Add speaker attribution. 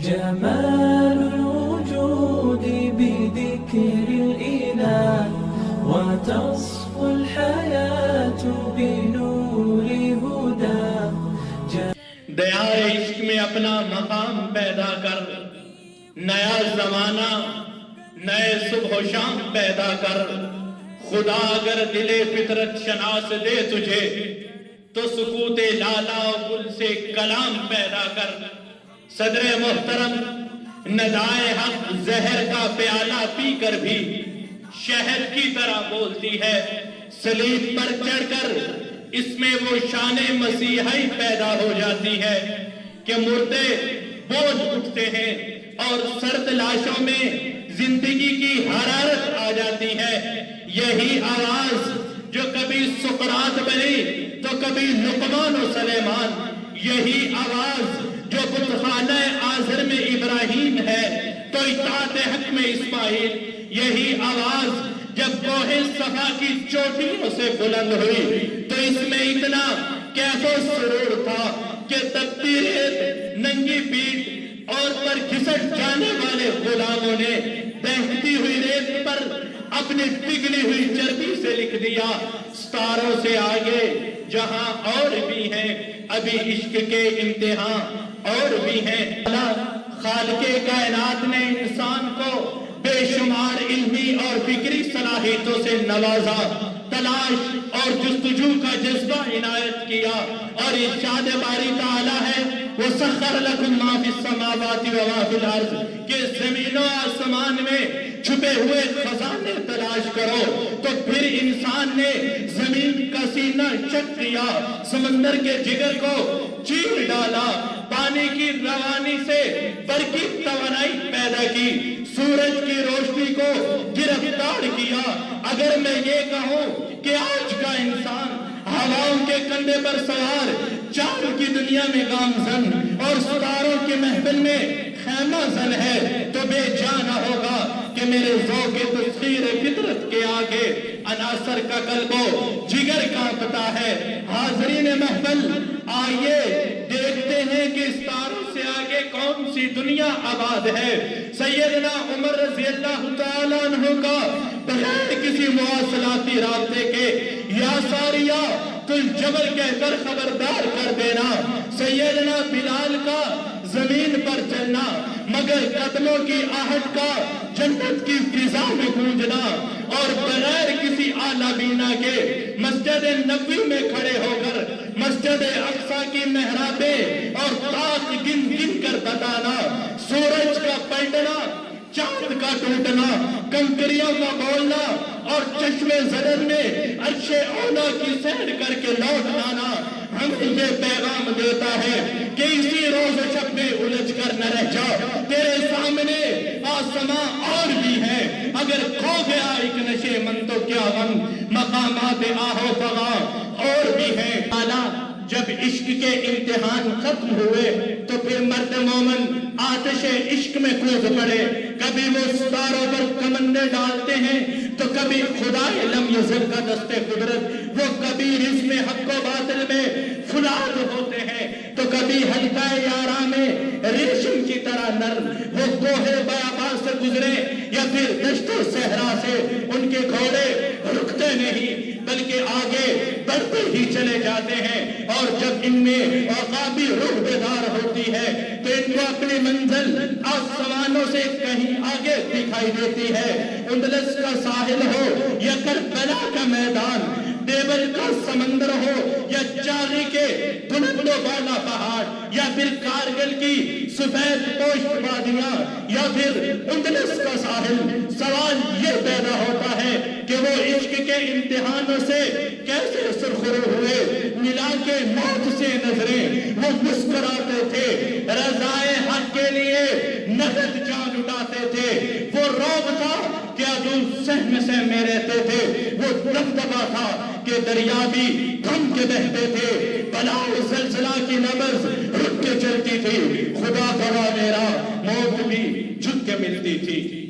Speaker 1: جمال الوجود بذكر الإله وتصفو الحياة بنور هداه.
Speaker 2: دریائے عشق میں اپنا مقام پیدا کر، نیا زمانہ نئے صبح و شام پیدا کر. خدا اگر دل فطرت شناس دے تجھے تو سکوت لالا و گل سے کلام پیدا کر. صدر محترم ندائے حق زہر کا پیالہ پی کر بھی شہد کی طرح بولتی ہے. صلیب پر چڑھ کر اس میں وہ شان مسیحی پیدا ہو جاتی ہے کہ مردے بوجھ اٹھتے ہیں اور سرد لاشوں میں زندگی کی حرارت آ جاتی ہے. یہی آواز جو کبھی سقراط بنی تو کبھی لقمان و سلیمان، یہی آواز جو بتخانہ آزر میں ابراہیم ہے تو اطاعت حق میں اسماعیل، یہی آواز جب کوہ صفا کی چوٹیوں سے بلند ہوئی تو اس میں اتنا کیف و سرور تھا کہ تپتی ریت ننگی پیٹ اور پر گھسٹ جانے والے غلاموں نے بہتی ہوئی ریت پر اپنی پگھلی ہوئی چربی سے لکھ دیا، ستاروں سے آگے جہاں اور بھی ہیں ابھی عشق کے امتحان اور بھی ہیں. خالق کائنات نے انسان کو بے شمار علمی اور فکری صلاحیتوں سے نوازا، تلاش اور جستجو کا جذبہ عنایت کیا اور ارشاد باری تعالی ہے وَسَخَّرَ لَكُم مَّا فِي السَّمَاوَاتِ وَمَا فِي الْأَرْضِ کہ زمین و آسمان میں چھپے ہوئے خزانے تلاش کرو. تو پھر انسان نے زمین کا سینہ چک کیا، سمندر کے جگر کو چیر ڈالا، پانی کی روانی سے برقی توانائی پیدا کی، سورج کی روشنی کو گرفتار کیا. اگر میں یہ کہوں کہ آج کا انسان ہواؤں کے کندھے پر سوار چاند کی دنیا میں گامزن اور ستاروں کی محفل میں خیمہ زن ہے تو بے جانا ہوگا کہ میرے ذوق تسخیر فطرت کے آگے عناصر کا قلب و جگر کانپتا ہے. حاضرین محفل، آئیے دیکھتے ہیں کہ ستاروں سے آگے کون سی دنیا آباد ہے. سیدنا عمر رضی اللہ تعالیٰ عنہ کا بغیر کسی مواصلاتی رابطے کے یا ساریہ تل جبل کہہ کر خبردار کر دینا، سیدنا بلال کا زمین پر چلنا مگر قدموں کی آہٹ کا جنت کی فضا میں گونجنا اور بغیر کسی اعلیٰ بینا کے مسجد نبوی میں کھڑے ہو کر مسجد اقصی کی محرابیں اور طاق گن گن کر بتانا، سورج کا پلٹنا، چاند کا ٹوٹنا، کنکریوں کا بولنا اور چشمے زدن میں عرش اولا کی سیر کر کے لوٹ آنا ہمیں یہ پیغام دیتا ہے کہ اسی روز و شب میں الجھ کر نہ رہ جاؤ. تیرے سامنے آسمان اور بھی ہے، اگر کھو گیا ایک نشے من تو کیا غم، مقامات آہو فغا اور بھی ہے. جب عشق کے امتحان ختم ہوئے تو پھر مرد مومن آتش عشق میں کود پڑے. کبھی وہ ستاروں پر کمندے ڈالتے ہیں تو کبھی خدائے لم یزل کا دست قدرت، وہ کبھی رزم حق و باطل میں فولاد ہوتے ہیں تو کبھی حلقہ یارا میں ریشم کی طرح نرم. وہ کوہ بیاباں سے گزرے یا پھر دشت و صحرا سے ان کے گھوڑے رکتے نہیں بلکہ آگے بڑھتے ہی چلے جاتے ہیں. اور جب ان میں عقابی روح بیدار ہوتی ہے تو ان کو اپنی منزل آسمانوں سے کہیں آگے دکھائی دیتی ہے. اندلس کا ساحل ہو یا کربلا کا میدان، دیبل کا سمندر ہو یا چاغی کے بلند و بالا پہاڑ یا پھر کارگل کی سفید پوش وادیاں یا پھر اندلس کا ساحل، سوال یہ پیدا ہوتا ہے کہ وہ عشق کے امتحانوں سے کیسے سرخرو ہوئے. ملا کے موت سے نظریں وہ مسکراتے تھے، رضائے حق کے لیے نقد جان اٹھاتے تھے. وہ روب تھا کہ عدو سہم سہم میں رہتے تھے، وہ دبدبا تھا کہ دریا بھی تھم کے بہتے تھے. بلا و زلزلہ کی نبض رک کے چلتی تھی، خدا بڑا میرا موت بھی جھک کے ملتی تھی.